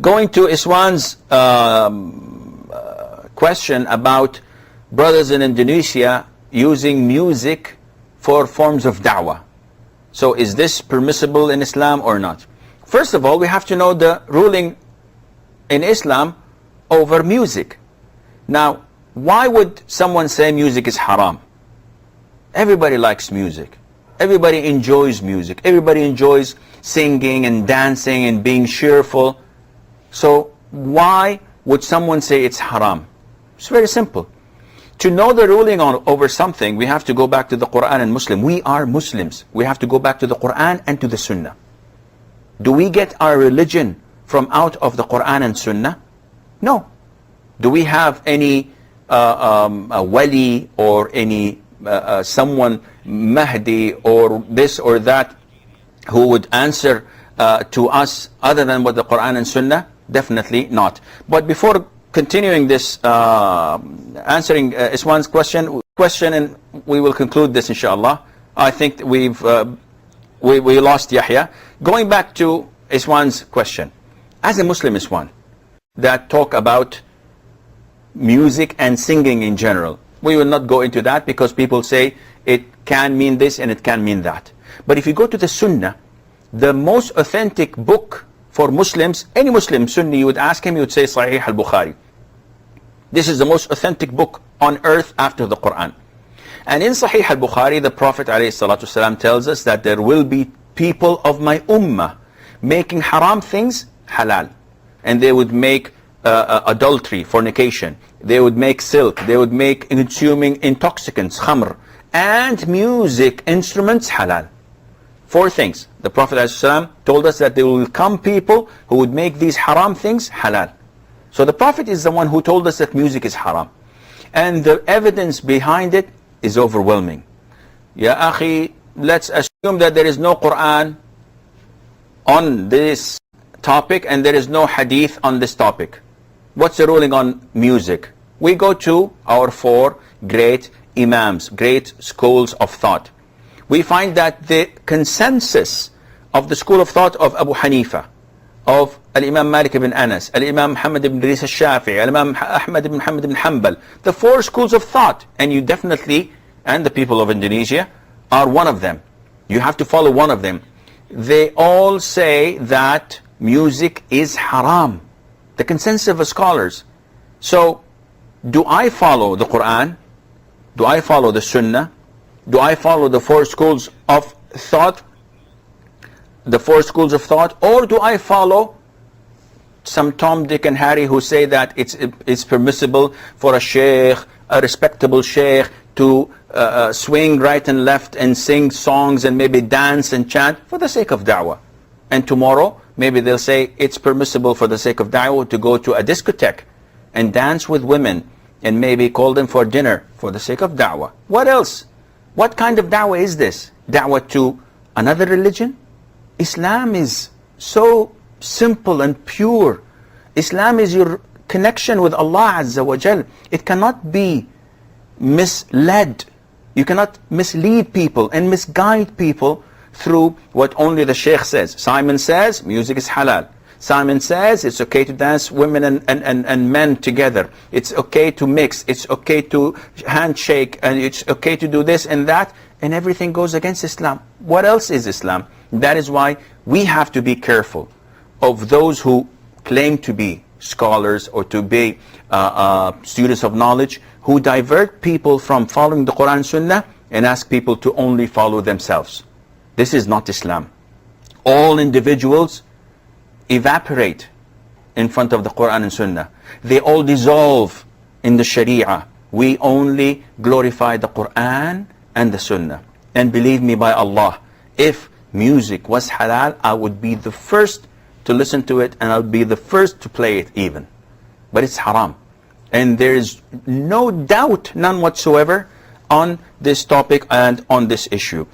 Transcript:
Going to Iswan's question about brothers in Indonesia using music for forms of da'wah. So is this permissible in Islam or not? First of all, we have to know the ruling in Islam over music. Now, why would someone say music is haram? Everybody likes music. Everybody enjoys music. Everybody enjoys singing and dancing and being cheerful. So why would someone say it's haram? It's very simple. To know the ruling over something, we have to go back to the Quran and Muslim. We are Muslims. We have to go back to the Quran and to the Sunnah. Do we get our religion from out of the Quran and Sunnah? No. Do we have any a wali or any someone Mahdi or this or that who would answer to us other than what the Quran and Sunnah? Definitely not. But before continuing this, answering Iswan's question, and we will conclude this inshallah. I think we lost Yahya. Going back to Iswan's question, as a Muslim Iswan that talk about music and singing in general, we will not go into that because people say it can mean this and it can mean that. But if you go to the Sunnah, the most authentic book for Muslims, any Muslim Sunni, you would ask him, he would say Sahih al-Bukhari. This is the most authentic book on earth after the Quran. And in Sahih al-Bukhari, the Prophet ﷺ tells us that there will be people of my ummah making haram things halal. And they would make adultery, fornication. They would make silk. They would make consuming intoxicants, khamr. And music instruments halal. 4 things. The Prophet ﷺ told us that there will come people who would make these haram things halal. So the Prophet is the one who told us that music is haram. And the evidence behind it is overwhelming. Ya akhi, let's assume that there is no Quran on this topic and there is no hadith on this topic. What's the ruling on music? We go to our 4 great imams, great schools of thought. We find that the consensus of the school of thought of Abu Hanifa, of Al-Imam Malik ibn Anas, Al-Imam Muhammad ibn Idris al-Shafi'i, Al-Imam Ahmad ibn Muhammad ibn Hanbal, the 4 schools of thought, and you definitely, and the people of Indonesia, are one of them. You have to follow one of them. They all say that music is haram. The consensus of the scholars. So, do I follow the Quran? Do I follow the Sunnah? Do I follow the 4 schools of thought? The 4 schools of thought? Or do I follow some Tom, Dick and Harry who say that it's permissible for a sheikh, a respectable sheikh, to swing right and left and sing songs and maybe dance and chant for the sake of da'wah? And tomorrow, maybe they'll say it's permissible for the sake of da'wah to go to a discotheque and dance with women and maybe call them for dinner for the sake of da'wah. What else? What kind of da'wah is this? Da'wah to another religion? Islam is so simple and pure. Islam is your connection with Allah Azza wa Jal. It cannot be misled. You cannot mislead people and misguide people through what only the Sheikh says. Simon says music is halal. Simon says it's okay to dance women and men together. It's okay to mix. It's okay to handshake. And it's okay to do this and that. And everything goes against Islam. What else is Islam? That is why we have to be careful of those who claim to be scholars or to be students of knowledge, who divert people from following the Quran and Sunnah and ask people to only follow themselves. This is not Islam. All individuals evaporate in front of the Quran and Sunnah. They all dissolve in the Sharia. We only glorify the Quran and the Sunnah. And believe me by Allah, if music was halal, I would be the first to listen to it and I'll be the first to play it even. But it's haram. And there is no doubt, none whatsoever, on this topic and on this issue.